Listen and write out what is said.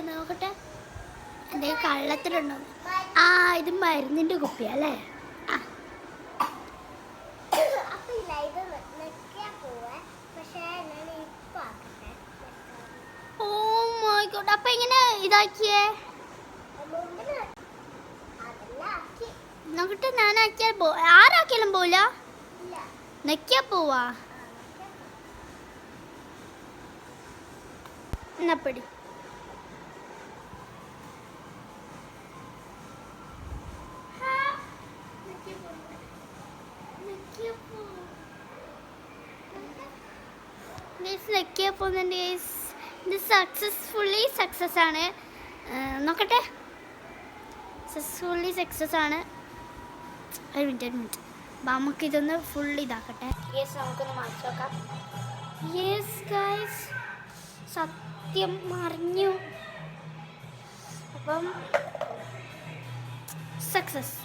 നോക്കട്ടെ എന്തെങ്കിലും കള്ളത്തിലുണ്ടോ. ആ ഇത് മരുന്നിൻ്റെ കുപ്പിയല്ലേ. Oh my God. അപ്പൊ എങ്ങനെ ഇതാക്കിയേ നോക്കട്ടെ. ഞാനാക്കിയാൽ ആരാക്കിയാലും പോവില്ല, നെക്കിയാ പോവാ. എന്നാ പിടി. നെക്കിയാ പോകുന്നുണ്ട് ഗൈസ്. ഇത് സക്സസ്ഫുള്ളി സക്സസ് ആണ്. നോക്കട്ടെ, സക്സസ്ഫുള്ളി സക്സസ് ആണ്. ഒരു മിനിറ്റ് നമുക്ക് ഇതൊന്ന് ഫുൾ ഇതാക്കട്ടെ. യെസ്, നമുക്കൊന്ന് മാറ്റി നോക്കാം. യെസ് ഗൈസ്, സത്യം മറിഞ്ഞു. അപ്പം സക്സസ്.